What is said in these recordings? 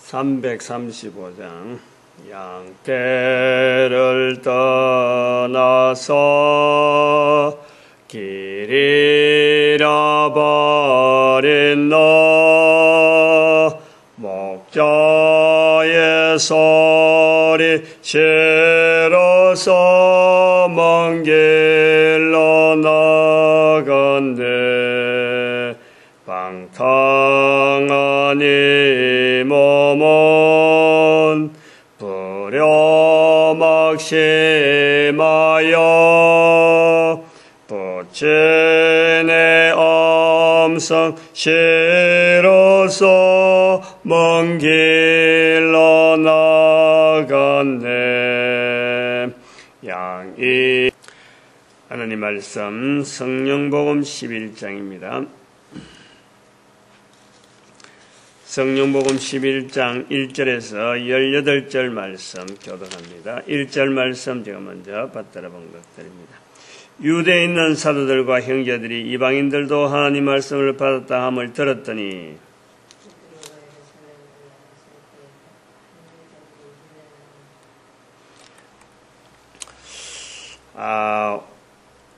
335장 양떼를 떠나서 길 잃어버린 너 목자의 소리 싫어서 먼 길로 나간대 방탕한 이 몸은 부려막심하여 부친의 음성 싫어서 먼 길로 나갔네. 양이 하나님 말씀 성령복음 11장입니다. 성령복음 11장 1절에서 18절 말씀 교독합니다. 1절 말씀 제가 먼저 받들어 본 것들입니다. 유대에 있는 사도들과 형제들이 이방인들도 하나님 말씀을 받았다 함을 들었더니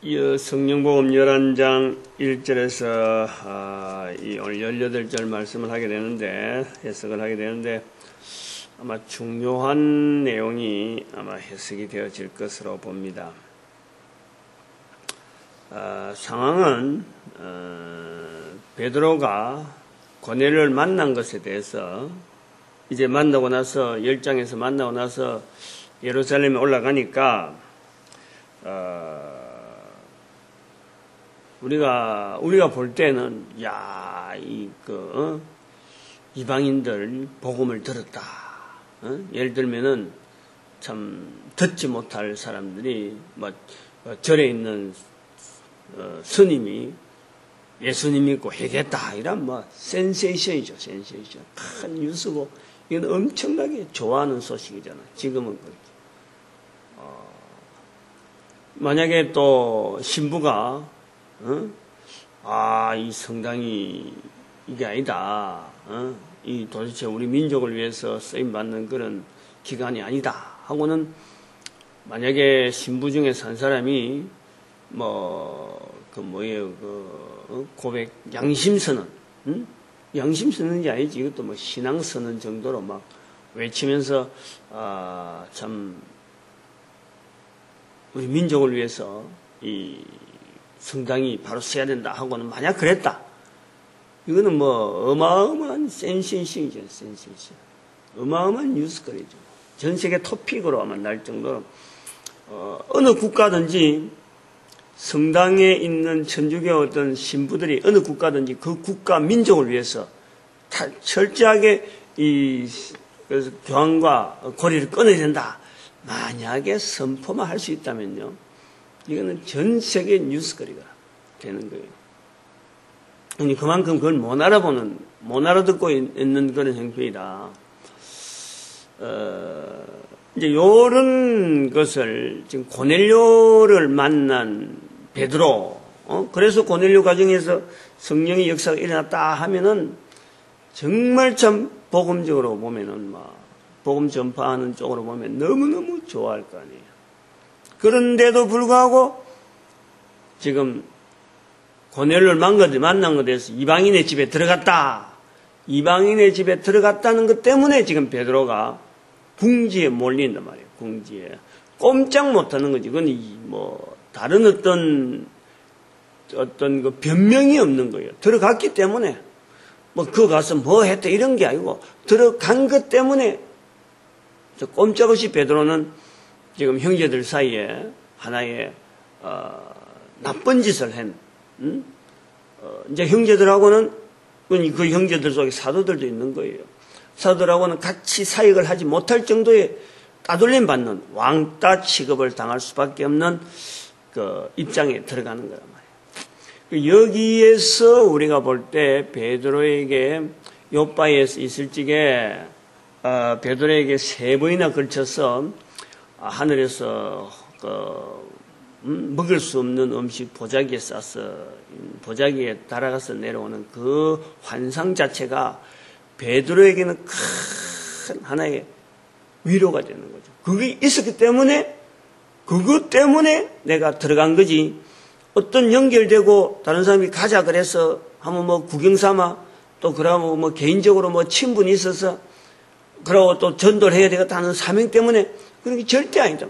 이 성령복음 11장 1절에서 오늘 18절 말씀을 하게 되는데, 해석을 하게 되는데, 아마 중요한 내용이 아마 해석이 되어질 것으로 봅니다. 상황은, 베드로가 고넬료를 만난 것에 대해서, 이제 만나고 나서, 10장에서 만나고 나서 예루살렘에 올라가니까, 우리가 볼 때는, 이방인들 복음을 들었다. 예를 들면은, 참, 듣지 못할 사람들이, 절에 있는, 스님이 예수님 믿고 회개했다. 이런, 센세이션이죠, 센세이션. 큰 뉴스고, 이건 엄청나게 좋아하는 소식이잖아. 지금은 그렇게. 만약에 또, 신부가, 이 성당이 이게 아니다. 이 도대체 우리 민족을 위해서 쓰임받는 그런 기관이 아니다. 하고는 만약에 신부 중에 산 사람이 고백, 양심선언, 양심선언이 아니지. 이것도 신앙선언 정도로 막 외치면서, 참, 우리 민족을 위해서 이 성당이 바로 써야 된다 하고는 만약 그랬다. 이거는 어마어마한 센세이션이죠, 센세이션. 어마어마한 뉴스거리죠. 전 세계 토픽으로 아마 날 정도로, 어느 국가든지 성당에 있는 천주교 어떤 신부들이 어느 국가든지 그 국가 민족을 위해서 철저하게 그래서 교황과 고리를 끊어야 된다. 만약에 선포만 할 수 있다면요. 이거는 전 세계 뉴스거리가 되는 거예요. 아니, 그만큼 그걸 못 알아듣고 있는 그런 형편이다. 이제 요런 것을 지금 고넬료를 만난 베드로, 그래서 고넬료 가정에서 성령의 역사가 일어났다 하면은 정말 참 복음적으로 보면은 복음 전파하는 쪽으로 보면 너무너무 좋아할 거 아니에요. 그런데도 불구하고 지금 고넬료를 만난 것에 대해서 이방인의 집에 들어갔다. 이방인의 집에 들어갔다는 것 때문에 지금 베드로가 궁지에 몰린단 말이에요. 궁지에. 꼼짝 못하는 거지. 그건 다른 어떤 그 변명이 없는 거예요. 들어갔기 때문에 그 가서 뭐 했다 이런 게 아니고 들어간 것 때문에 꼼짝없이 베드로는 지금 형제들 사이에 하나의 나쁜 짓을 이제 형제들하고는 그 형제들 속에 사도들도 있는 거예요. 사도들하고는 같이 사역을 하지 못할 정도의 따돌림 받는 왕따 취급을 당할 수밖에 없는 그 입장에 들어가는 거란 말이에요. 여기에서 우리가 볼 때 베드로에게 요바에 있을 적에 베드로에게 3번이나 걸쳐서 하늘에서 먹을 수 없는 음식 보자기에 싸서 보자기에 달아가서 내려오는 그 환상 자체가 베드로에게는 큰 하나의 위로가 되는 거죠. 그게 있었기 때문에 그것 때문에 내가 들어간 거지. 어떤 연결되고 다른 사람이 가자 그래서 한번 뭐 구경 삼아 또 그러면 뭐 개인적으로 뭐 친분이 있어서 그러고 또 전도를 해야 되겠다는 사명 때문에 그런 게 절대 아니다.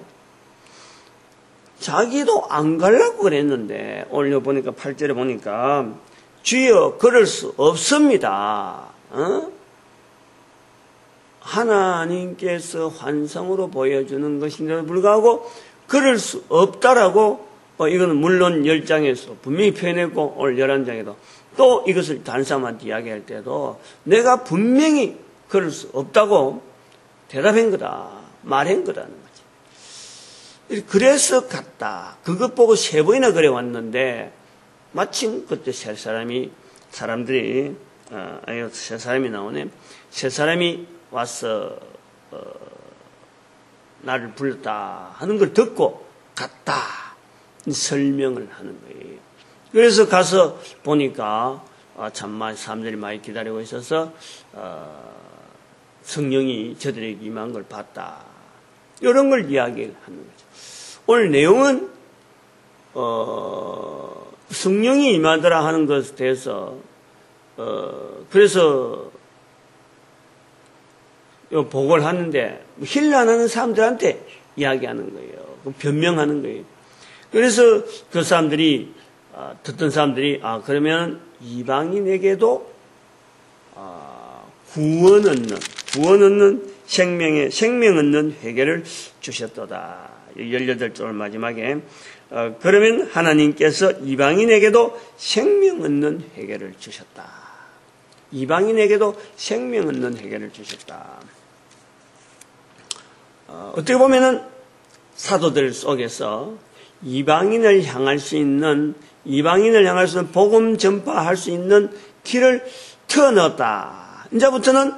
자기도 안 가려고 그랬는데 오늘 보니까 8절에 보니까 주여 그럴 수 없습니다. 하나님께서 환상으로 보여주는 것인데도 불구하고 그럴 수 없다라고 이거는 물론 10장에서 분명히 표현했고 오늘 11장에도 또 이것을 다른 사람한테 이야기할 때도 내가 분명히 그럴 수 없다고 대답한 거다. 말한 거라는 거지. 그래서 갔다. 그것 보고 3번이나 그래 왔는데 마침 그때 세 사람이 나오네. 세 사람이 와서 나를 불렀다 하는 걸 듣고 갔다. 설명을 하는 거예요. 그래서 가서 보니까 참 사람들이 많이 기다리고 있어서 성령이 저들에게 임한 걸 봤다. 이런 걸 이야기를 하는 거죠. 오늘 내용은 성령이 임하더라 하는 것에 대해서 그래서 보고를 하는데 힐난하는 사람들한테 이야기하는 거예요. 변명하는 거예요. 그래서 그 사람들이 듣던 사람들이 그러면 이방인에게도 구원 얻는 생명 얻는 회개를 주셨도다. 18절 마지막에 그러면 하나님께서 이방인에게도 생명 얻는 회개를 주셨다. 이방인에게도 생명 얻는 회개를 주셨다. 어떻게 보면은 사도들 속에서 이방인을 향할 수 있는 복음 전파할 수 있는 길을 터넣었다. 이제부터는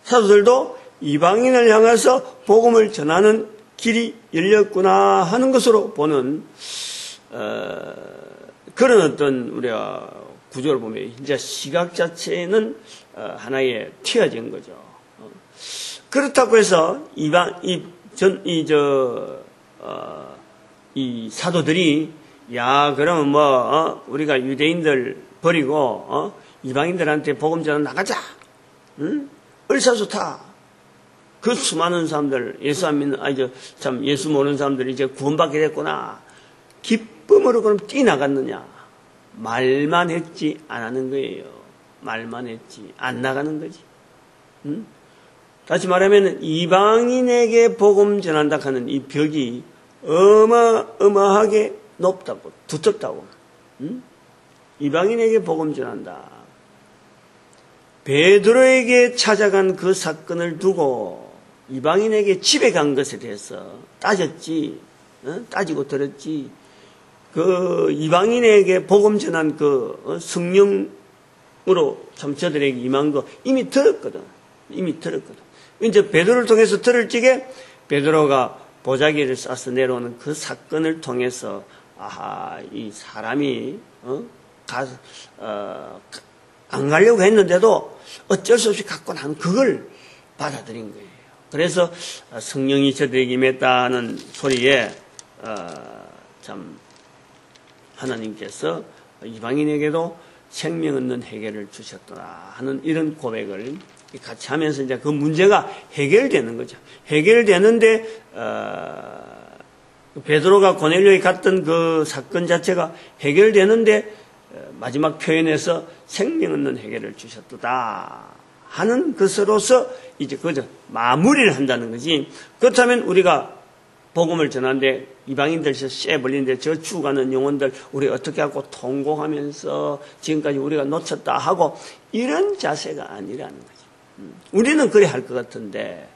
사도들도 이방인을 향해서 복음을 전하는 길이 열렸구나 하는 것으로 보는 그런 어떤 우리가 구조를 보면 이제 시각 자체는 하나의 튀어진 거죠. 그렇다고 해서 이 사도들이 그러면 우리가 유대인들 버리고 이방인들한테 복음 전하 나가자. 응? 을사소타. 그 수많은 사람들 예수 안 믿는 예수 모르는 사람들이 이제 구원받게 됐구나. 기쁨으로 그럼 뛰나갔느냐? 말만 했지 안 하는 거예요. 말만 했지 안 나가는 거지. 응? 다시 말하면 이방인에게 복음 전한다 하는 이 벽이 어마어마하게 높다고 두텁다고. 응? 이방인에게 복음 전한다. 베드로에게 찾아간 그 사건을 두고 이방인에게 집에 간 것에 대해서 따졌지. 따지고 들었지. 그 이방인에게 복음 전한 그 성령으로 참 저들에게 임한 거 이미 들었거든. 이제 베드로를 통해서 들을 적에 베드로가 보자기를 싸서 내려오는 그 사건을 통해서 이 사람이 안 가려고 했는데도 어쩔 수 없이 갖고 난 그걸 받아들인 거예요. 그래서 성령이 저들에게 임했다는 소리에 참 하나님께서 이방인에게도 생명 얻는 회개를 주셨더라 하는 이런 고백을 같이 하면서 이제 그 문제가 해결되는 거죠. 해결되는데 베드로가 고넬료에 갔던 그 사건 자체가 해결되는데 마지막 표현에서 생명 얻는 회개를 주셨다 하는 것으로서 이제 그저 마무리를 한다는 거지. 그렇다면 우리가 복음을 전하는데 이방인들에서 쎄 벌리는데 저 죽어가는 영혼들 우리 어떻게 하고 통곡하면서 지금까지 우리가 놓쳤다 하고 이런 자세가 아니라는 거지. 우리는 그래 할 것 같은데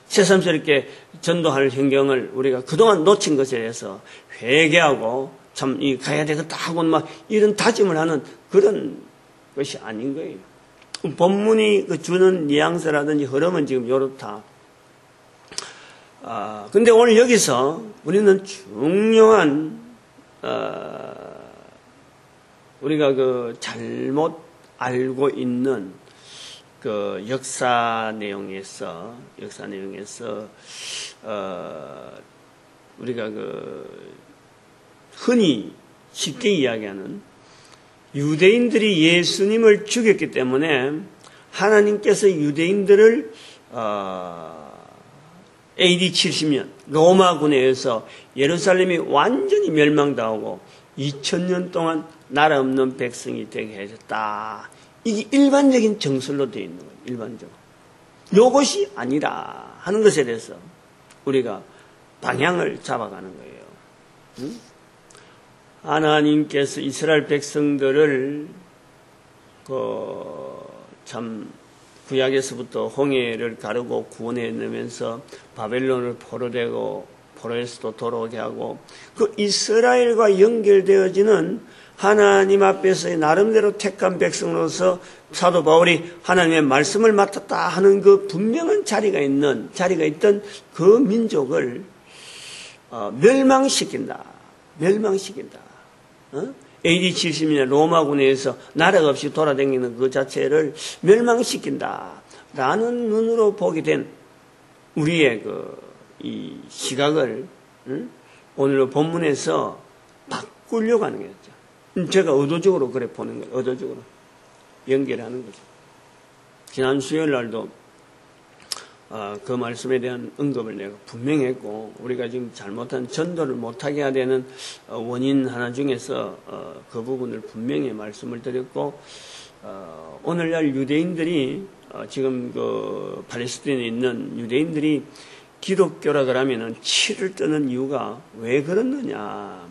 새삼스럽게 전도할 환경을 우리가 그동안 놓친 것에 대해서 회개하고 참 가야 되겠다 하고 막 이런 다짐을 하는 그런 것이 아닌 거예요. 본문이 주는 뉘앙스라든지 흐름은 지금 이렇다. 근데 오늘 여기서 우리는 중요한 우리가 잘못 알고 있는 그 역사 내용에서 우리가 그 흔히 쉽게 이야기하는 유대인들이 예수님을 죽였기 때문에 하나님께서 유대인들을 AD 70년 로마군에 의해서 예루살렘이 완전히 멸망당하고 2000년 동안 나라 없는 백성이 되게 해줬다. 이게 일반적인 정설로 되어 있는 거예요. 일반적으로. 요것이 아니라 하는 것에 대해서 우리가 방향을 잡아가는 거예요. 응? 하나님께서 이스라엘 백성들을 참 구약에서부터 홍해를 가르고 구원해 내면서 바벨론을 포로되고 포로에서도 돌아오게 하고 그 이스라엘과 연결되어지는 하나님 앞에서의 나름대로 택한 백성으로서 사도 바울이 하나님의 말씀을 맡았다 하는 그 분명한 자리가 있던 그 민족을 멸망시킨다. AD 70년 로마군에서 나라가 없이 돌아다니는 그 자체를 멸망시킨다라는 눈으로 보게 된 우리의 이 시각을 오늘 본문에서 바꾸려고 하는 거죠. 제가 의도적으로 그래 보는 거예요. 의도적으로 연결하는 거죠. 지난 수요일 날도 그 말씀에 대한 언급을 내가 분명히 했고 우리가 지금 잘못한 전도를 못하게 해야 되는 원인 하나 중에서 그 부분을 분명히 말씀을 드렸고 오늘날 유대인들이 지금 그 팔레스타인에 있는 유대인들이 기독교라 그러면은 치를 뜨는 이유가 왜 그렇느냐?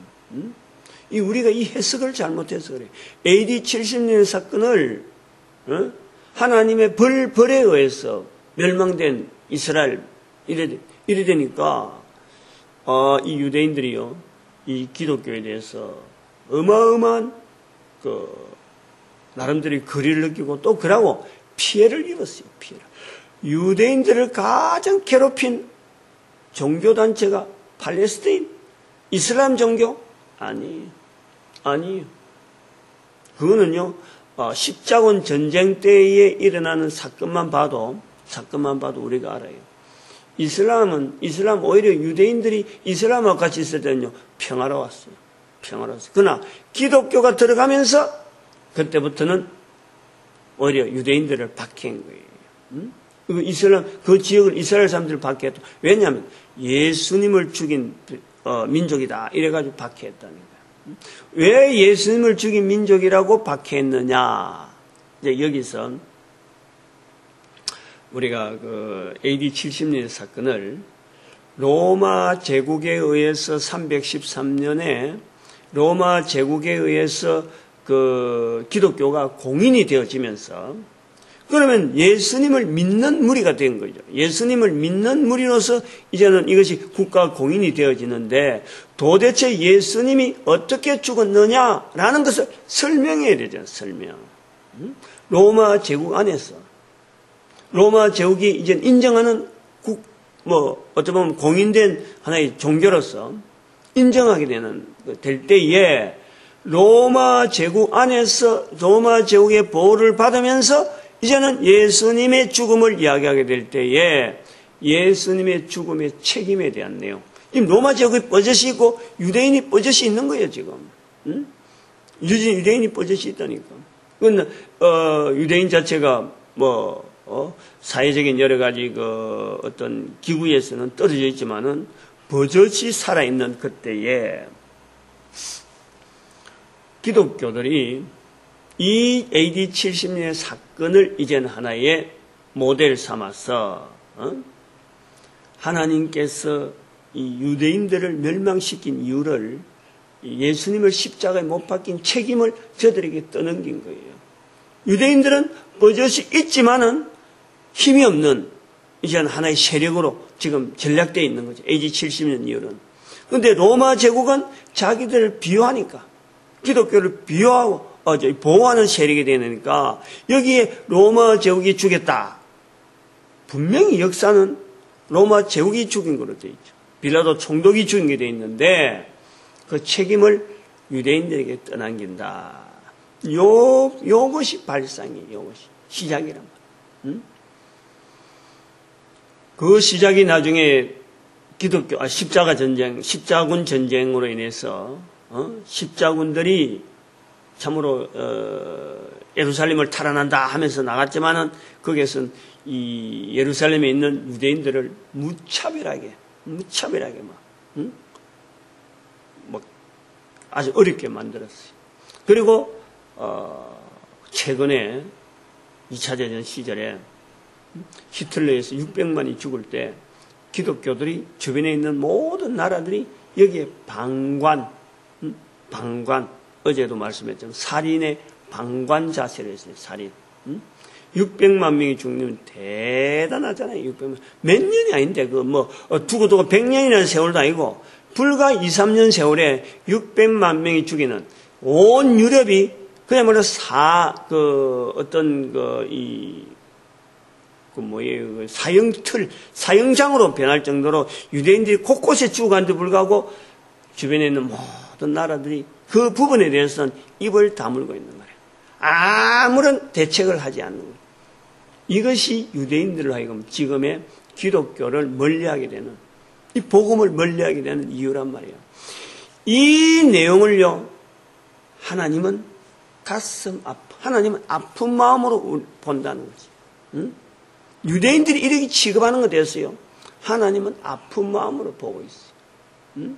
우리가 이 해석을 잘못해서 그래. AD 70년 사건을 하나님의 벌에 의해서 멸망된 이스라엘 이래 되니까 이 유대인들이요 이 기독교에 대해서 어마어마한 나름대로 거리를 느끼고 또 그러고 피해를 입었어요. 피해를. 유대인들을 가장 괴롭힌 종교단체가 팔레스타인 이슬람 종교 아니에요. 그거는요 십자군 전쟁 때에 일어나는 사건만 봐도 우리가 알아요. 이슬람 오히려 유대인들이 이슬람하고 같이 있을 때는요 평화로웠어요. 그러나 기독교가 들어가면서 그때부터는 오히려 유대인들을 박해한 거예요. 그 지역을 이스라엘 사람들을 박해했다. 왜냐하면 예수님을 죽인 민족이다. 이래가지고 박해했다는 거예요. 왜 예수님을 죽인 민족이라고 박해했느냐? 이제 여기서 우리가 그 AD 70년 사건을 로마 제국에 의해서 313년에 로마 제국에 의해서 그 기독교가 공인이 되어지면서 그러면 예수님을 믿는 무리가 된 거죠. 예수님을 믿는 무리로서 이제는 이것이 국가 공인이 되어지는데 도대체 예수님이 어떻게 죽었느냐라는 것을 설명해야 되죠. 로마 제국 안에서 로마 제국이 이제 인정하는 어떻게 보면 공인된 하나의 종교로서 인정하게 될 때에 로마 제국 안에서 로마 제국의 보호를 받으면서 이제는 예수님의 죽음을 이야기하게 될 때에 예수님의 죽음의 책임에 대한 내용. 지금 로마 제국이 버젓이 있고 유대인이 버젓이 있는 거예요, 지금. 유대인이 버젓이 있다니까. 그건, 유대인 자체가 사회적인 여러 가지 어떤 기구에서는 떨어져 있지만은 버젓이 살아있는 그때에 기독교들이 이 AD 70년의 사건을 이제는 하나의 모델 삼아서 하나님께서 이 유대인들을 멸망시킨 이유를 예수님을 십자가에 못 박힌 책임을 저들에게 떠넘긴 거예요. 유대인들은 버젓이 있지만은 힘이 없는 이제는 하나의 세력으로 지금 전락되어 있는 거죠. AD 70년 이후는. 그런데 로마 제국은 자기들을 비호하니까 기독교를 비호하고 보호하는 세력이 되니까 여기에 로마 제국이 죽였다. 분명히 역사는 로마 제국이 죽인 것으로 되어 있죠. 빌라도 총독이 죽인 게 되어 있는데 그 책임을 유대인들에게 떠넘긴다. 요것이 발상이에요. 요것이 시작이란 말이에요. 그 시작이 나중에 십자가 전쟁, 십자군 전쟁으로 인해서 십자군들이 참으로 예루살렘을 탈환한다 하면서 나갔지만은 거기에서는 이 예루살렘에 있는 유대인들을 무차별하게 막 아주 어렵게 만들었어요. 그리고 최근에 2차 대전 시절에 히틀러에서 600만이 죽을 때 기독교들이 주변에 있는 모든 나라들이 여기에 방관, 어제도 말씀했지만 살인의 방관 자세를 했어요. 살인. 600만 명이 죽으면 대단하잖아요. 600만. 몇 년이 아닌데, 두고 100년이라는 세월도 아니고, 불과 2, 3년 세월에 600만 명이 죽이는 온 유럽이 그야말로 사형장으로 변할 정도로 유대인들이 곳곳에 죽어가는데 불구하고 주변에 있는 모든 나라들이 그 부분에 대해서는 입을 다물고 있는 거예요. 아무런 대책을 하지 않는 거예요. 이것이 유대인들로 하여금 지금의 기독교를 멀리하게 되는, 이 복음을 멀리하게 되는 이유란 말이에요. 이 내용을요, 하나님은 하나님은 아픈 마음으로 본다는 거지. 유대인들이 이렇게 취급하는 것 됐어요. 하나님은 아픈 마음으로 보고 있어요.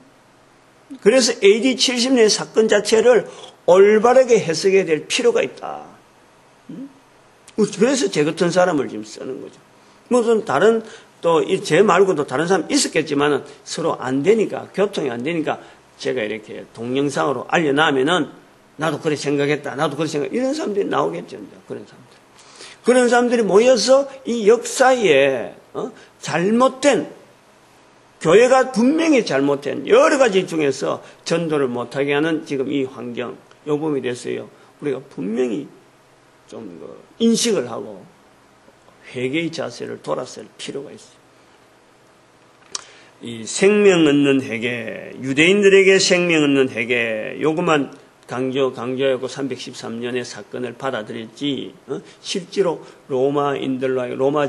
그래서 AD 70년의 사건 자체를 올바르게 해석해야 될 필요가 있다. 그래서 제 같은 사람을 지금 쓰는 거죠. 무슨 다른 제 말고도 다른 사람 있었겠지만은 서로 안 되니까, 교통이 안 되니까 제가 이렇게 동영상으로 알려놔면은 나도 그래 생각했다. 이런 사람들이 나오겠죠. 그런 사람들이 모여서 이 역사에 잘못된, 교회가 분명히 잘못된 여러 가지 중에서 전도를 못하게 하는 지금 이 환경, 요 부분에 대해서요, 우리가 분명히 좀 인식을 하고 회개의 자세를 돌아설 필요가 있어요. 이 생명 얻는 회개, 유대인들에게 생명 얻는 회개, 요것만 강조하고 313년의 사건을 받아들였지, 실제로 로마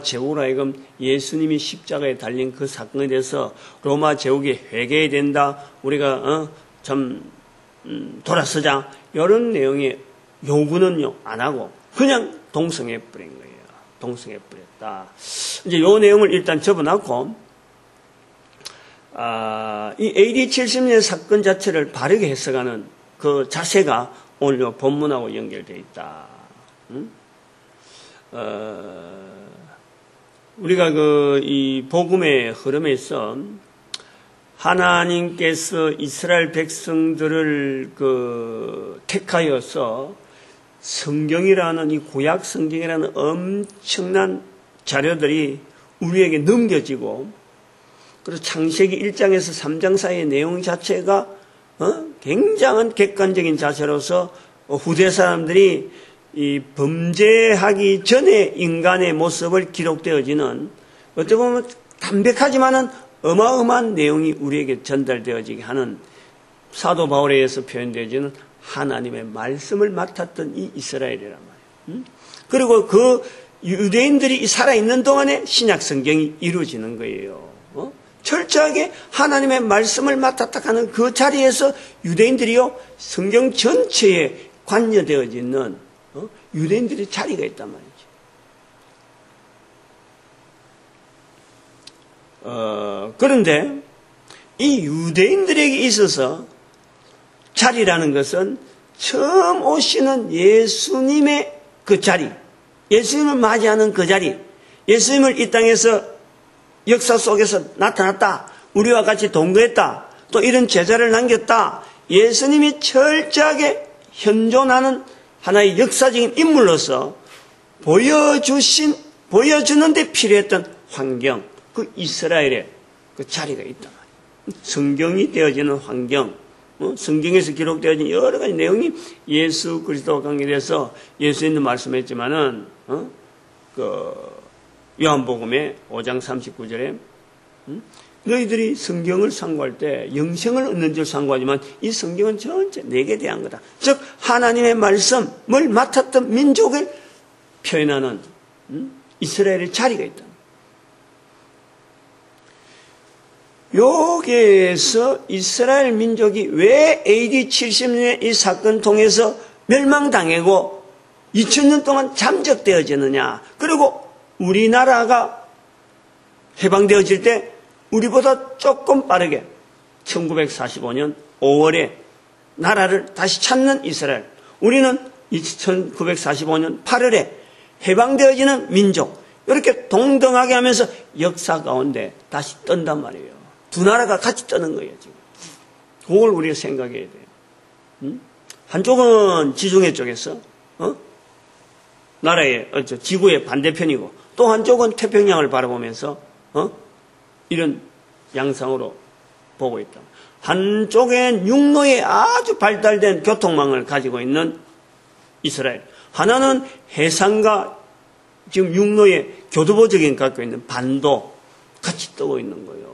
제국으로 하여금 예수님이 십자가에 달린 그 사건에 대해서 로마 제국이 회개해야 된다, 우리가 돌아서자, 이런 내용의 요구는요 안 하고 그냥 동성애 뿌린 거예요. 동성애 뿌렸다. 이제 요 내용을 일단 접어놨고, 이 AD 70년 사건 자체를 바르게 해석하는 그 자세가 오늘 본문하고 연결되어 있다. 우리가 이 복음의 흐름에서 하나님께서 이스라엘 백성들을 택하여서 성경이라는 이 구약 성경이라는 엄청난 자료들이 우리에게 넘겨지고, 그리고 창세기 1장에서 3장 사이의 내용 자체가 굉장한 객관적인 자세로서 후대 사람들이 이 범죄하기 전에 인간의 모습을 기록되어지는, 어떻게 보면 담백하지만은 어마어마한 내용이 우리에게 전달되어지게 하는, 사도 바울에 의해서 표현되어지는 하나님의 말씀을 맡았던 이 이스라엘이란 말이에요. 그리고 그 유대인들이 살아있는 동안에 신약 성경이 이루어지는 거예요. 철저하게 하나님의 말씀을 맡았다 하는 그 자리에서 유대인들이요, 성경 전체에 관여되어지는 유대인들의 자리가 있단 말이죠. 그런데 이 유대인들에게 있어서 자리라는 것은 처음 오시는 예수님의 그 자리, 예수님을 맞이하는 그 자리, 예수님을 이 땅에서 역사 속에서 나타났다, 우리와 같이 동거했다, 또 이런 제자를 남겼다, 예수님이 철저하게 현존하는 하나의 역사적인 인물로서 보여주는데 필요했던 환경, 그 이스라엘의 그 자리가 있단 말이에요. 성경이 되어지는 환경, 성경에서 기록되어진 여러 가지 내용이 예수 그리스도와 관계돼서 예수님도 말씀했지만은, 요한복음의 5장 39절에 너희들이 성경을 상고할 때 영생을 얻는 줄 상고하지만 이 성경은 전체 내게 대한 거다. 즉 하나님의 말씀을 맡았던 민족을 표현하는 이스라엘의 자리가 있다. 여기에서 이스라엘 민족이 왜 AD 70년에 이 사건 통해서 멸망당하고 2000년 동안 잠적되어지느냐. 그리고 우리나라가 해방되어질 때 우리보다 조금 빠르게 1945년 5월에 나라를 다시 찾는 이스라엘. 우리는 1945년 8월에 해방되어지는 민족. 이렇게 동등하게 하면서 역사 가운데 다시 뜬단 말이에요. 두 나라가 같이 뜨는 거예요, 지금. 그걸 우리가 생각해야 돼요. 한쪽은 지중해 쪽에서, 나라의, 지구의 반대편이고, 또 한쪽은 태평양을 바라보면서, 이런 양상으로 보고 있다. 한쪽엔 육로에 아주 발달된 교통망을 가지고 있는 이스라엘. 하나는 해상과 지금 육로에 교두보적인 갖고 있는 반도 같이 뜨고 있는 거예요.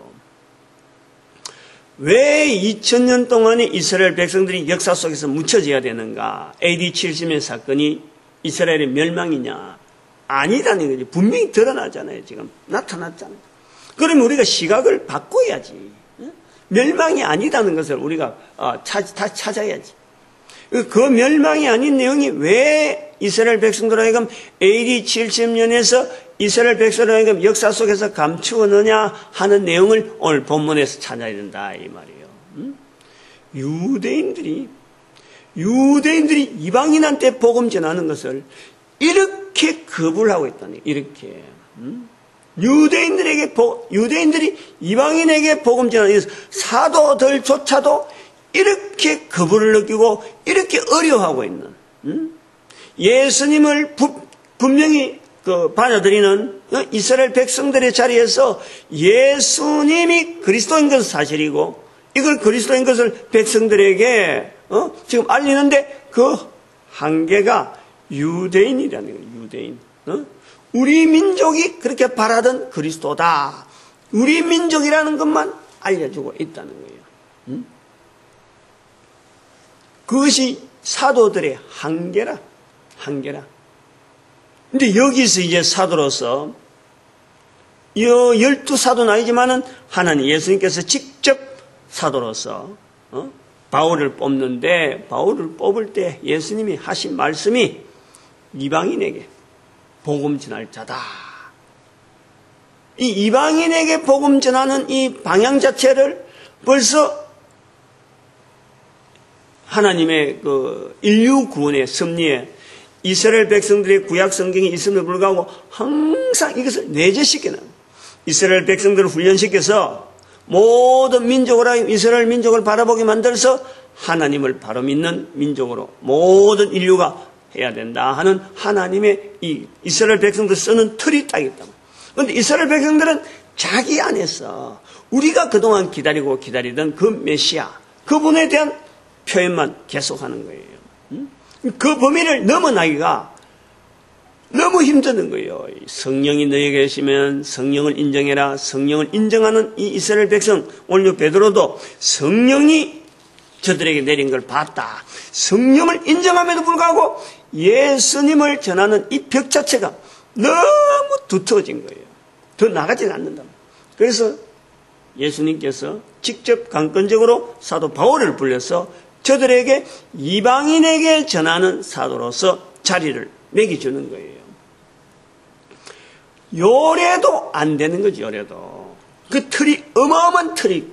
왜 2000년 동안에 이스라엘 백성들이 역사 속에서 묻혀져야 되는가? AD 70년 사건이 이스라엘의 멸망이냐? 아니라는 거지. 분명히 드러나잖아요. 지금 나타났잖아요. 그러면 우리가 시각을 바꿔야지. 멸망이 아니라는 것을 우리가 다 찾아야지. 그 멸망이 아닌 내용이 왜 이스라엘 백성들 하여금 AD 70년에서 이스라엘 백성들 하여금 역사 속에서 감추었느냐 하는 내용을 오늘 본문에서 찾아야 된다 이 말이에요. 유대인들이 이방인한테 복음 전하는 것을 이렇게 거부를 하고 있다니. 이렇게 유대인들이 이방인에게 복음 전하는 사도들조차도 이렇게 거부를 느끼고 이렇게 어려워하고 있는, 예수님을 분명히 받아들이는 이스라엘 백성들의 자리에서 예수님이 그리스도인 것은 사실이고 이걸 그리스도인 것을 백성들에게 지금 알리는데 그 한계가 유대인이라는 거예요. 유대인. 우리 민족이 그렇게 바라던 그리스도다. 우리 민족이라는 것만 알려주고 있다는 거예요. 그것이 사도들의 한계라. 근데 여기서 이제 사도로서 12사도는 아니지만은 하나님 예수님께서 직접 사도로서 바울을 뽑는데, 바울을 뽑을 때 예수님이 하신 말씀이 이방인에게 복음 전할 자다. 이 이방인에게 복음 전하는 이 방향 자체를 벌써 하나님의 그 인류 구원의 섭리에 이스라엘 백성들의 구약 성경이 있음에도 불구하고 항상 이것을 내재시키는, 이스라엘 백성들을 훈련시켜서 모든 민족으로 이스라엘 민족을 바라보게 만들어서 하나님을 바로 믿는 민족으로 모든 인류가 해야 된다 하는 하나님의 이 이스라엘 백성들 쓰는 틀이 딱 있다. 그런데 이스라엘 백성들은 자기 안에서 우리가 그동안 기다리던 그 메시아, 그분에 대한 표현만 계속하는 거예요. 그 범위를 넘어나기가 너무 힘드는 거예요. 성령이 너희에게 계시면 성령을 인정해라. 성령을 인정하는 이 이스라엘 백성, 오늘 베드로도 성령이 저들에게 내린 걸 봤다. 성령을 인정함에도 불구하고 예수님을 전하는 이 벽 자체가 너무 두터워진 거예요. 더 나가지 않는다. 그래서 예수님께서 직접 강권적으로 사도 바울을 불러서 저들에게 이방인에게 전하는 사도로서 자리를 매겨주는 거예요. 요래도 안 되는 거지, 요래도. 그 틀이, 어마어마한 틀이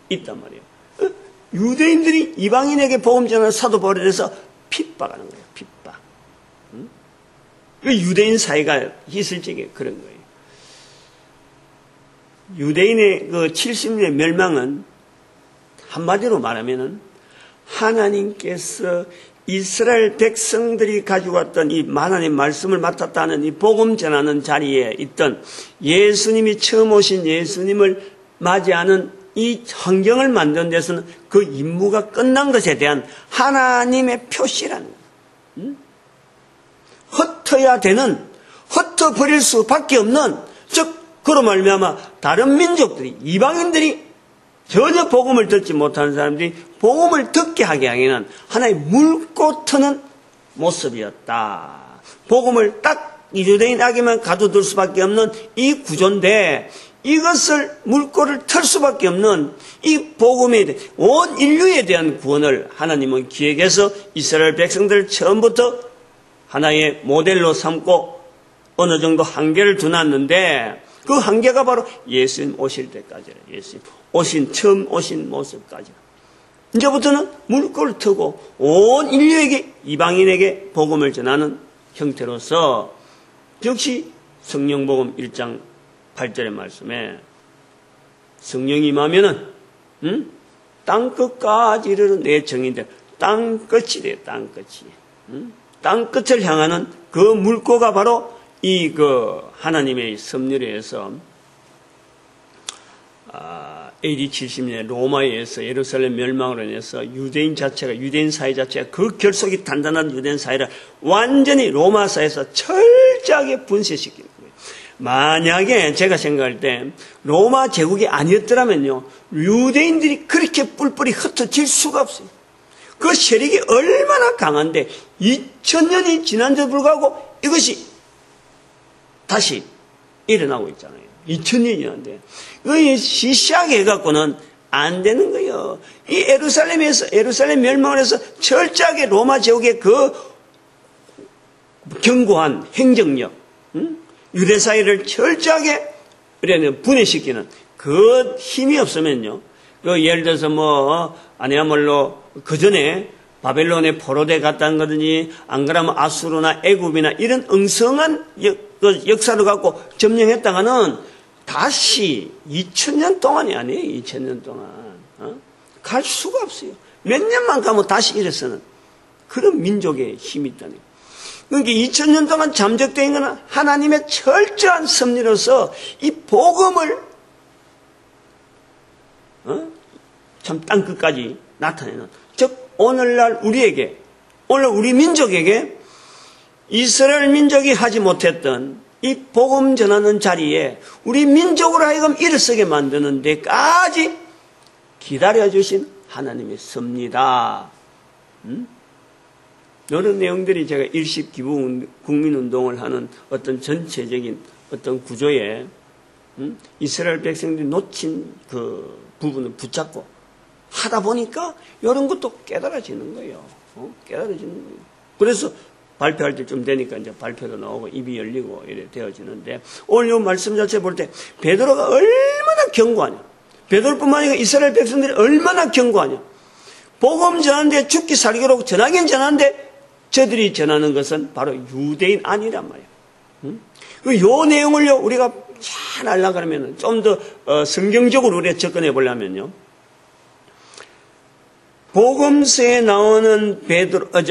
있단 말이에요. 유대인들이 이방인에게 복음 전하는 사도 바울에 대해서 핍박하는 거예요, 핍박. 그 유대인 사회가 있을 적에 그런 거예요. 유대인의 그 70년의 멸망은 한마디로 말하면은 하나님께서 이스라엘 백성들이 가지고 왔던 이 하나님의 말씀을 맡았다는 이 복음 전하는 자리에 있던 예수님이 처음 오신 예수님을 맞이하는 이 환경을 만든 데서는 그 임무가 끝난 것에 대한 하나님의 표시라는 거예요. 흩어야 되는, 흩어버릴 수밖에 없는, 즉 그로 말미암아 다른 민족들이, 이방인들이 전혀 복음을 듣지 못하는 사람들이 복음을 듣게 하게 하기는 하나의 물고 트는 모습이었다. 복음을 딱 유대인에게만 가둬둘 수밖에 없는 이 구조인데 이것을 물꼬를 틀 수밖에 없는 이 복음에 대해 온 인류에 대한 구원을 하나님은 기획해서 이스라엘 백성들을 처음부터 하나의 모델로 삼고 어느 정도 한계를 두놨는데 그 한계가 바로 예수님 오실 때까지라. 예수님 처음 오신 모습까지. 이제부터는 물꼬를 트고 온 인류에게 이방인에게 복음을 전하는 형태로서 역시 성령복음 1장 8절의 말씀에 성령이 임하면은 땅끝까지 이르는 내 정인들 땅끝이 돼요. 땅끝이. 땅끝을 향하는 그 물꼬가 바로 이 하나님의 섭리에서 AD 70년 로마에 의해서 예루살렘 멸망으로 인해서 유대인 사회 자체가 그 결속이 단단한 유대인 사회를 완전히 로마 사회에서 철저하게 분쇄시키는 거예요. 만약에 제가 생각할 때 로마 제국이 아니었더라면요, 유대인들이 그렇게 뿔뿔이 흩어질 수가 없어요. 그 세력이 얼마나 강한데 2000년이 지난데도 불구하고 이것이 다시 일어나고 있잖아요. 2000년이 지났는데 그 시시하게 해갖고는 안 되는 거예요. 이 예루살렘 멸망을 해서 철저하게 로마 제국의 그 견고한 행정력, 유대 사회를 철저하게 분해시키는 그 힘이 없으면요, 예를 들어서 아니야말로 그 전에 바벨론에 포로돼 갔다는 거든지 안 그러면 아수르나 애굽이나 이런 엉성한 역사를 갖고 점령했다가는 다시 2000년 동안이 아니에요. 2000년 동안 갈 수가 없어요. 몇 년만 가면 다시 일어서는 그런 민족의 힘이 있다는 거예요. 그러니까 2000년 동안 잠적된 것은 하나님의 철저한 섭리로서 이 복음을 참 땅끝까지 나타내는, 즉 오늘날 우리 민족에게 이스라엘 민족이 하지 못했던 이 복음 전하는 자리에 우리 민족으로 하여금 일어서게 만드는 데까지 기다려주신 하나님의 섭리다. 이런 내용들이 제가 일십 기부 국민운동을 하는 어떤 전체적인 어떤 구조에 이스라엘 백성들이 놓친 그 부분을 붙잡고 하다 보니까 이런 것도 깨달아지는 거예요. 깨달아지는 거예요. 그래서 발표할 때 좀 되니까 이제 발표도 나오고 입이 열리고 이래 되어지는데, 오늘 이 말씀 자체 볼 때 베드로가 얼마나 견고하냐. 베드로뿐만 아니라 이스라엘 백성들이 얼마나 견고하냐. 복음 전하는데 죽기 살기로 전하긴 전하는데 저들이 전하는 것은 바로 유대인 아니란 말이에요. 요 내용을요 우리가 잘 알라 그러면 좀 더 성경적으로 우리가 접근해 보려면요, 복음서에 나오는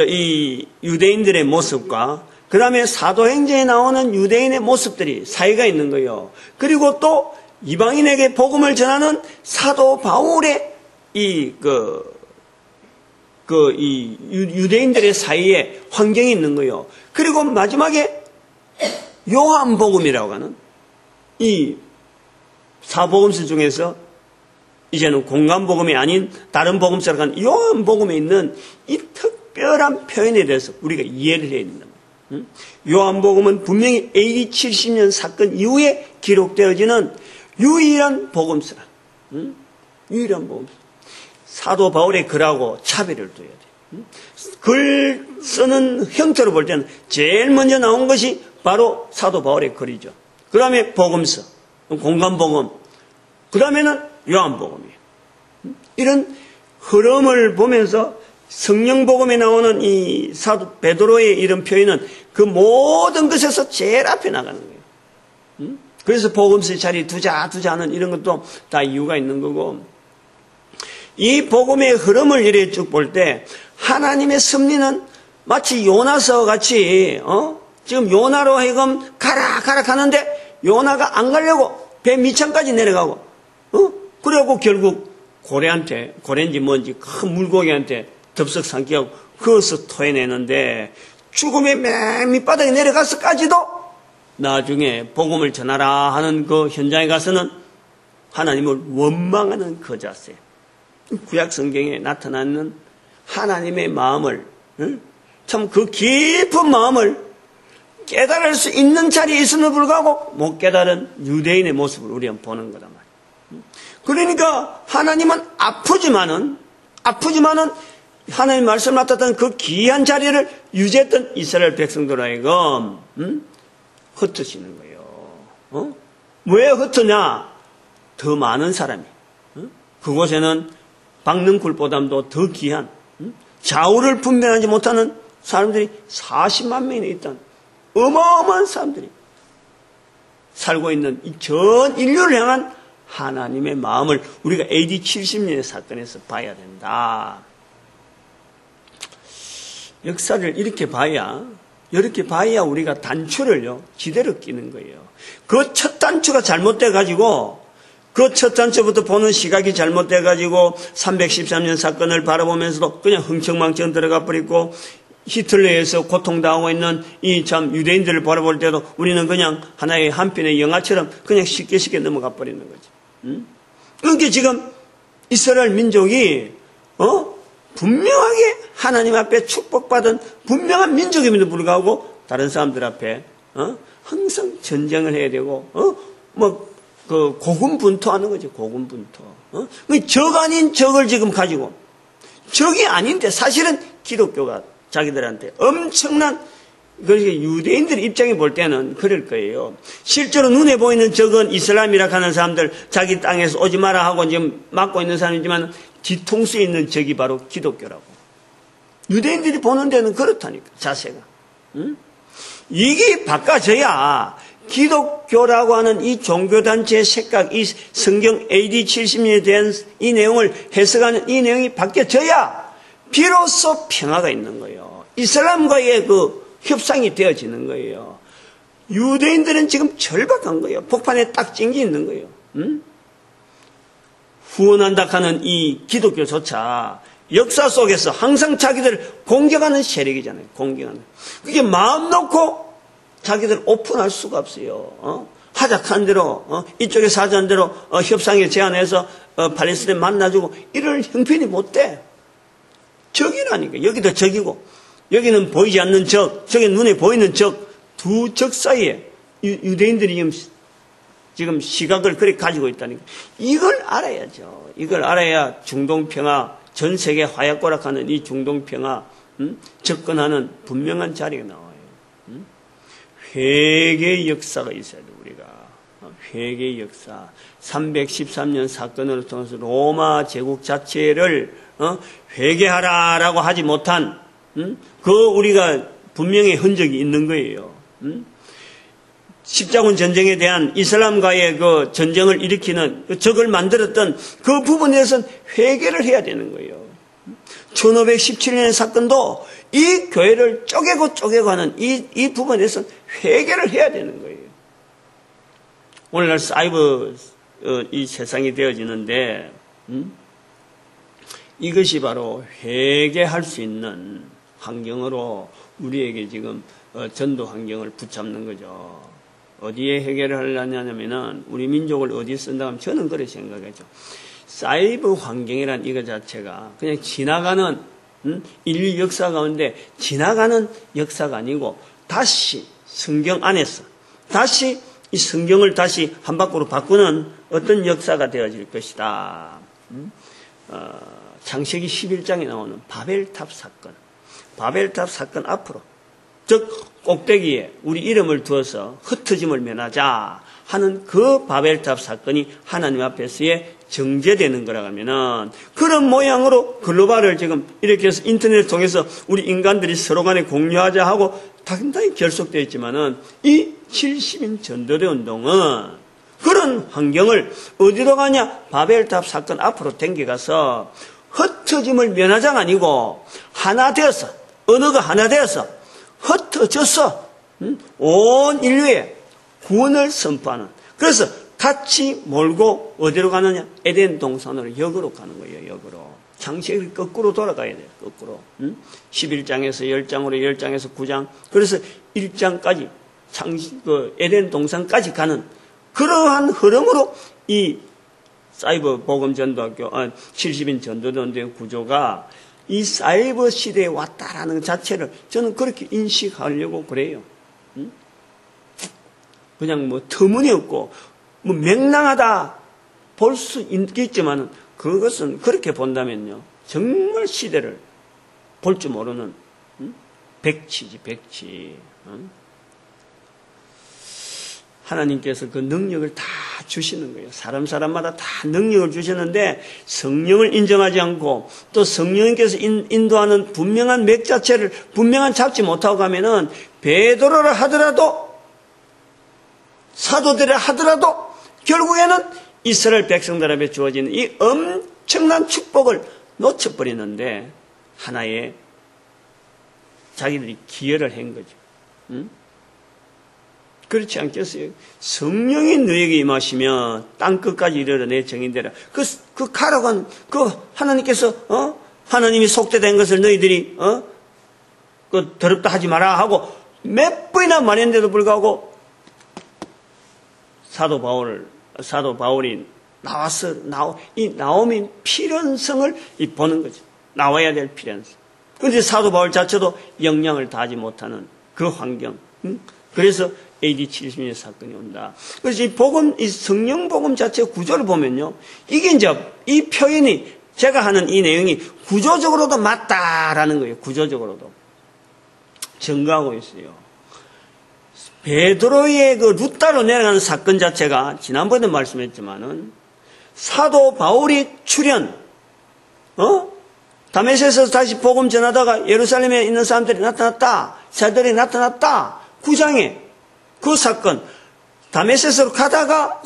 이 유대인들의 모습과 그 다음에 사도행전에 나오는 유대인의 모습들이 사이가 있는 거예요. 그리고 또 이방인에게 복음을 전하는 사도 바울의 유대인들의 사이에 환경이 있는 거예요. 그리고 마지막에 요한복음이라고 하는 이 사복음서 중에서 이제는 공간복음이 아닌 다른 복음서라고 하는 요한복음에 있는 이 특별한 표현에 대해서 우리가 이해를 해야 된다. 요한복음은 분명히 AD 70년 사건 이후에 기록되어지는 유일한 복음서라. 유일한 복음서. 사도 바울의 글하고 차별을 둬야 돼. 글 쓰는 형태로 볼 때는 제일 먼저 나온 것이 바로 사도 바울의 글이죠. 그 다음에 복음서, 공간복음, 그 다음에는 요한복음이에요. 이런 흐름을 보면서 성령복음에 나오는 이 사도 베드로의 이런 표현은 그 모든 것에서 제일 앞에 나가는 거예요. 그래서 복음서의 자리 두자 하는 이런 것도 다 이유가 있는 거고, 이 복음의 흐름을 이렇게 쭉 볼 때 하나님의 섭리는 마치 요나서 같이 지금 요나로 하여금 가라 가는데 요나가 안 가려고 배 밑창까지 내려가고 그래갖고 결국 고래인지 뭔지 큰 물고기한테 덥석 삼키고 그것을 토해내는데, 죽음의 맨 밑바닥에 내려가서까지도 나중에 복음을 전하라 하는 그 현장에 가서는 하나님을 원망하는 그 자세. 구약 성경에 나타나는 하나님의 마음을, 참 그 깊은 마음을 깨달을 수 있는 자리에 있음에도 불구하고 못 깨달은 유대인의 모습을 우리는 보는 거단 말이에요. 그러니까 하나님은 아프지만은 하나님 말씀을 맡았던 그 귀한 자리를 유지했던 이스라엘 백성들 하여금 흩으시는 거예요. 왜 흩으냐? 더 많은 사람이 그곳에는 박는 굴보다도 더 귀한 좌우를 분별하지 못하는 사람들이 40만 명이 있던 어마어마한 사람들이 살고 있는 이 전 인류를 향한 하나님의 마음을 우리가 AD 70년의 사건에서 봐야 된다. 역사를 이렇게 봐야 우리가 단추를요 지대로 끼는 거예요. 그 첫 단추가 잘못돼가지고 그 첫 단추부터 보는 시각이 잘못돼가지고 313년 사건을 바라보면서도 그냥 흥청망청 들어가 버리고 히틀러에서 고통당하고 있는 이 참 유대인들을 바라볼 때도 우리는 그냥 하나의 한편의 영화처럼 그냥 쉽게 넘어가 버리는 거지. 그러니까 지금 이스라엘 민족이 분명하게 하나님 앞에 축복받은 분명한 민족임에도 불구하고 다른 사람들 앞에 항상 전쟁을 해야 되고 고군분투하는 거죠. 고군분투. 적 아닌 적을 지금 가지고 적이 아닌데 사실은 기독교가 자기들한테 엄청난 그러니까 유대인들 입장에 볼 때는 그럴 거예요. 실제로 눈에 보이는 적은 이슬람이라 하는 사람들 자기 땅에서 오지 마라 하고 지금 막고 있는 사람이지만 뒤통수에 있는 적이 바로 기독교라고. 유대인들이 보는 데는 그렇다니까 자세가. 이게 바꿔져야 기독교라고 하는 이 종교단체의 색각, 이 성경 AD 70년에 대한 이 내용을 해석하는 이 내용이 바뀌어져야 비로소 평화가 있는 거예요. 이슬람과의 그 협상이 되어지는 거예요. 유대인들은 지금 절박한 거예요. 폭판에 딱 찡기 있는 거예요. 후원한다 하는 이 기독교조차 역사 속에서 항상 자기들을 공격하는 세력이잖아요. 공격하는. 그게 마음 놓고 자기들 오픈할 수가 없어요. 하작한 대로 이쪽에서 하자는 대로 협상에 제안해서 팔레스타인 만나주고 이럴 형편이 못 돼. 적이라니까. 여기도 적이고 여기는 보이지 않는 적, 저기 눈에 보이는 적, 두 적 사이에 유대인들이 지금 시각을 그렇게 가지고 있다니까. 이걸 알아야죠. 이걸 알아야 중동평화, 전 세계 화약고락하는 이 중동평화 접근하는 분명한 자리가 나와요. 회개의 역사가 있어야 돼 우리가. 회개의 역사. 313년 사건으로 통해서 로마 제국 자체를 회개하라라고 하지 못한 그 우리가 분명히 흔적이 있는 거예요. 십자군 전쟁에 대한 이슬람과의 그 전쟁을 일으키는 그 적을 만들었던 그 부분에서는 회개를 해야 되는 거예요. 1517년의 사건도 이 교회를 쪼개고 하는 이 부분에서는 회개를 해야 되는 거예요. 오늘날 사이버 이 세상이 되어지는데 이것이 바로 회개할 수 있는 환경으로 우리에게 지금 전도 환경을 붙잡는 거죠. 어디에 회개를 하려냐면은 우리 민족을 어디에 쓴다 하면 저는 그렇게 생각하죠. 사이버 환경이란 이거 자체가 그냥 지나가는 인류 역사 가운데 지나가는 역사가 아니고 다시 성경 안에서 다시 이 성경을 다시 한 바퀴로 바꾸는 어떤 역사가 되어질 것이다. 창세기 11장에 나오는 바벨탑 사건. 바벨탑 사건 앞으로 즉 꼭대기에 우리 이름을 두어서 흩어짐을 면하자 하는 그 바벨탑 사건이 하나님 앞에서의 정제되는 거라고 하면은 그런 모양으로 글로벌을 지금 이렇게 해서 인터넷을 통해서 우리 인간들이 서로 간에 공유하자 하고 당당히 결속되어 있지만은 이 70인 전도대 운동은 그런 환경을 어디로 가냐? 바벨탑 사건 앞으로 당겨가서 흩어짐을 면하자가 아니고 하나 되어서 언어가 하나 되어서 흩어져서 온 인류에 구원을 선포하는 그래서 같이 몰고 어디로 가느냐? 에덴 동산으로 역으로 가는 거예요. 역으로. 창세기 거꾸로 돌아가야 돼요. 거꾸로. 11장에서 10장으로 10장에서 9장 그래서 1장까지 에덴 동산까지 가는 그러한 흐름으로 이 사이버 복음 전도학교 70인 전도전도의 구조가 이 사이버 시대에 왔다라는 것 자체를 저는 그렇게 인식하려고 그래요. 그냥 뭐 터무니없고 뭐 명랑하다 볼 수 있겠지만 그것은 그렇게 본다면요 정말 시대를 볼 줄 모르는 백치지 백치. 하나님께서 그 능력을 다 주시는 거예요. 사람마다 다 능력을 주셨는데 성령을 인정하지 않고 또 성령님께서 인도하는 분명한 맥 자체를 분명한 잡지 못하고 가면은 베드로를 하더라도 사도들을 하더라도 결국에는 이스라엘 백성들 앞에 주어지는 이 엄청난 축복을 놓쳐버리는데 하나의 자기들이 기여를 한 거죠. 그렇지 않겠어요? 성령이 너에게 임하시면 땅끝까지 이르러 내 정인되라. 그 가라고 그 하나님께서 하나님이 속되된 것을 너희들이 그 더럽다 하지 마라 하고 몇 번이나 말했는데도 불구하고 사도 바울이 나와서 이 나옴의 필연성을 보는 거죠. 나와야 될 필연성. 그런데 사도 바울 자체도 역량을 다하지 못하는 그 환경. 그래서 AD 70년 사건이 온다. 그래서 이 성령 복음 자체 구조를 보면요. 이게 이제 이 표현이 제가 하는 이 내용이 구조적으로도 맞다라는 거예요. 구조적으로도. 증거하고 있어요. 베드로의 그 루따로 내려가는 사건 자체가 지난번에 말씀했지만은 사도 바울이 출현, 다메섹에서 다시 복음 전하다가 예루살렘에 있는 사람들이 나타났다. 사도들이 나타났다. 9장에 그 사건, 다메섹으로 가다가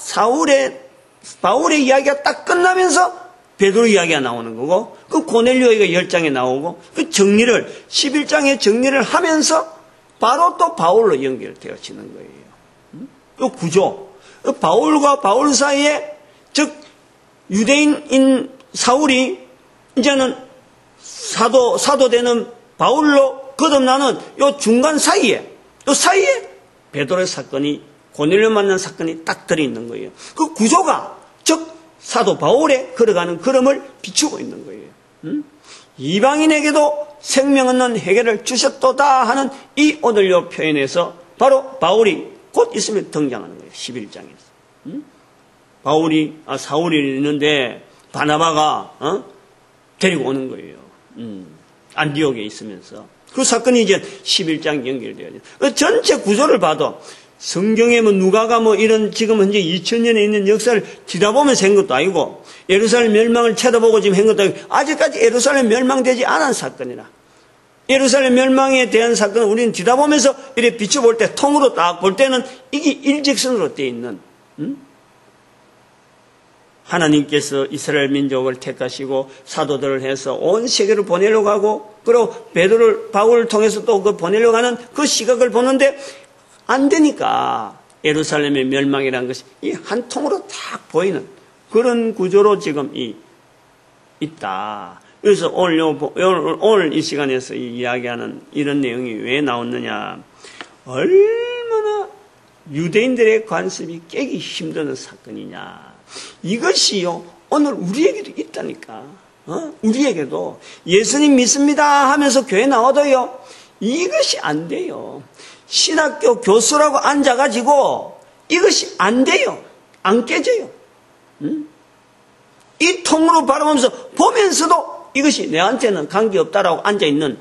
바울의 이야기가 딱 끝나면서 베드로 이야기가 나오는 거고, 그 고넬료가 10장에 나오고, 그 정리를, 11장에 정리를 하면서 바로 또 바울로 연결되어지는 거예요. 그 구조. 바울과 바울 사이에, 즉, 유대인인 사울이 이제는 사도 되는 바울로 거듭나는 요 중간 사이에, 베드로의 사건이 고넬료 만난 사건이 딱 들어있는 거예요. 그 구조가 즉 사도 바울의 걸어가는 걸음을 비추고 있는 거예요. 이방인에게도 생명 없는 해결을 주셨도다 하는 이 오늘요 표현에서 바로 바울이 곧 있으면 등장하는 거예요. 11장에서. 사울이 있는데 바나바가 데리고 오는 거예요. 안디옥에 있으면서. 그 사건이 이제 11장 연결되어요. 전체 구조를 봐도 성경에 누가가 이런 지금 현재 2000년에 있는 역사를 뒤다보면서 한 것도 아니고 예루살렘 멸망을 쳐다보고 지금 한 것도 아니고 아직까지 예루살렘 멸망되지 않은 사건이라. 예루살렘 멸망에 대한 사건은 우리는 뒤다보면서 이렇게 비춰볼 때 통으로 딱 볼 때는 이게 일직선으로 되어 있는 하나님께서 이스라엘 민족을 택하시고 사도들을 해서 온 세계를 보내려고 하고 그리고 바울을 통해서 또 그 보내려고 하는 그 시각을 보는데 안 되니까 예루살렘의 멸망이라는 것이 이 한 통으로 딱 보이는 그런 구조로 지금 있다. 그래서 오늘 이 시간에서 이야기하는 이런 내용이 왜 나왔느냐. 얼마나 유대인들의 관습이 깨기 힘든 사건이냐. 이것이요, 오늘 우리에게도 있다니까. 우리에게도 예수님 믿습니다 하면서 교회 나와도요, 이것이 안 돼요. 신학교 교수라고 앉아가지고 이것이 안 돼요. 안 깨져요. 이 통으로 바라보면서 보면서도 이것이 내한테는 관계없다라고 앉아있는,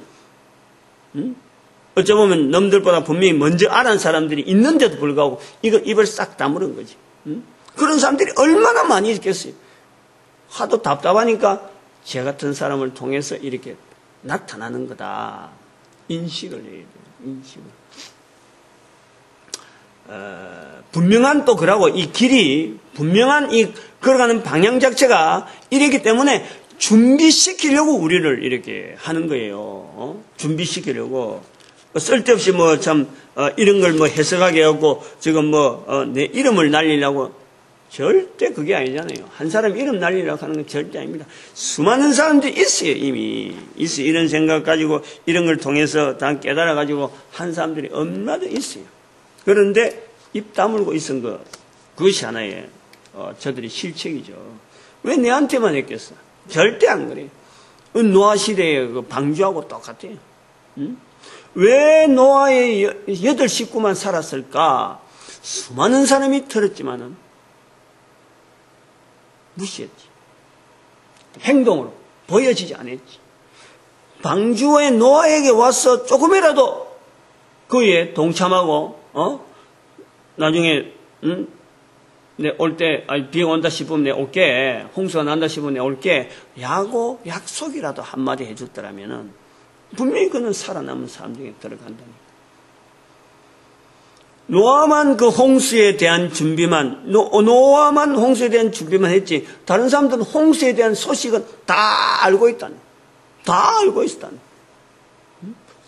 어쩌보면 넘들보다 분명히 먼저 알은 사람들이 있는데도 불구하고 이거 입을 싹 다무는 거지. 그런 사람들이 얼마나 많이 있겠어요. 하도 답답하니까 제 같은 사람을 통해서 이렇게 나타나는 거다. 인식을 해야 돼요. 인식을. 분명한 또 그러고 이 길이 분명한 이 걸어가는 방향 자체가 이렇기 때문에 준비시키려고 우리를 이렇게 하는 거예요. 준비시키려고. 쓸데없이 이런 걸 해석하게 하고 지금 내 이름을 날리려고 절대 그게 아니잖아요. 한 사람 이름 날리려고 하는 건 절대 아닙니다. 수많은 사람들이 있어요, 이미. 있어요. 이런 생각 가지고 이런 걸 통해서 다 깨달아 가지고 한 사람들이 얼마나 있어요. 그런데 입 다물고 있은 그것이 하나의 저들의 실책이죠. 왜 내한테만 했겠어? 절대 안 그래요. 노아 시대의 그 방주하고 똑같아요. 왜 노아의 8 식구만 살았을까? 수많은 사람이 들었지만은 무시했지. 행동으로 보여지지 않았지. 방주의 노아에게 와서 조금이라도 그에 동참하고, 나중에, 올 때, 비가 온다 싶으면 내 올게, 홍수가 난다 싶으면 내 올게, 라고 약속이라도 한마디 해줬더라면은, 분명히 그는 살아남은 사람 중에 들어간다니까. 노아만 그 홍수에 대한 준비만, 노아만 홍수에 대한 준비만 했지, 다른 사람들은 홍수에 대한 소식은 다 알고 있다니. 다 알고 있었다니.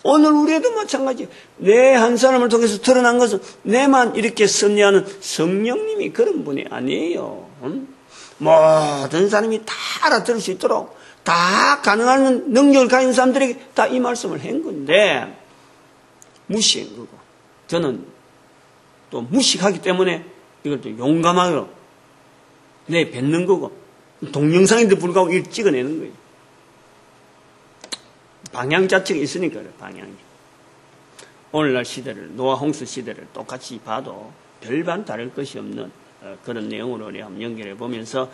오늘 우리에도 마찬가지. 내 한 사람을 통해서 드러난 것은 내만 이렇게 섭리하는 성령님이 그런 분이 아니에요. 모든 사람이 다 알아들을 수 있도록 다 가능한 능력을 가진 사람들에게 다 이 말씀을 한 건데 무시한 거고, 저는 또 무식하기 때문에 이걸 또 용감하게 내뱉는 거고, 동영상인데 불구하고 이걸 찍어내는 거예요. 방향 자체가 있으니까 그래, 방향이. 오늘날 시대를, 노아 홍수 시대를 똑같이 봐도 별반 다를 것이 없는 그런 내용으로 우리 한번 연결해 보면서,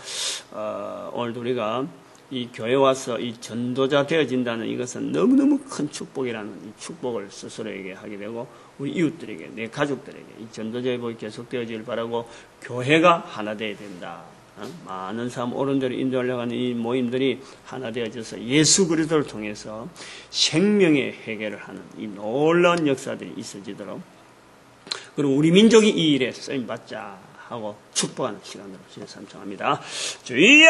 오늘도 우리가 이 교회 와서 이 전도자 되어진다는 이것은 너무너무 큰 축복이라는 이 축복을 스스로에게 하게 되고, 우리 이웃들에게, 내 가족들에게 이 전도자의 복이 계속되어지길 바라고, 교회가 하나 되어야 된다. 많은 사람 오른대로 인도하려고 하는 이 모임들이 하나 되어져서 예수 그리스도를 통해서 생명의 해결을 하는 이 놀라운 역사들이 있어지도록, 그리고 우리 민족이 이 일에 쓰임받자 하고 축복하는 시간으로 신의 삼청합니다. 주여!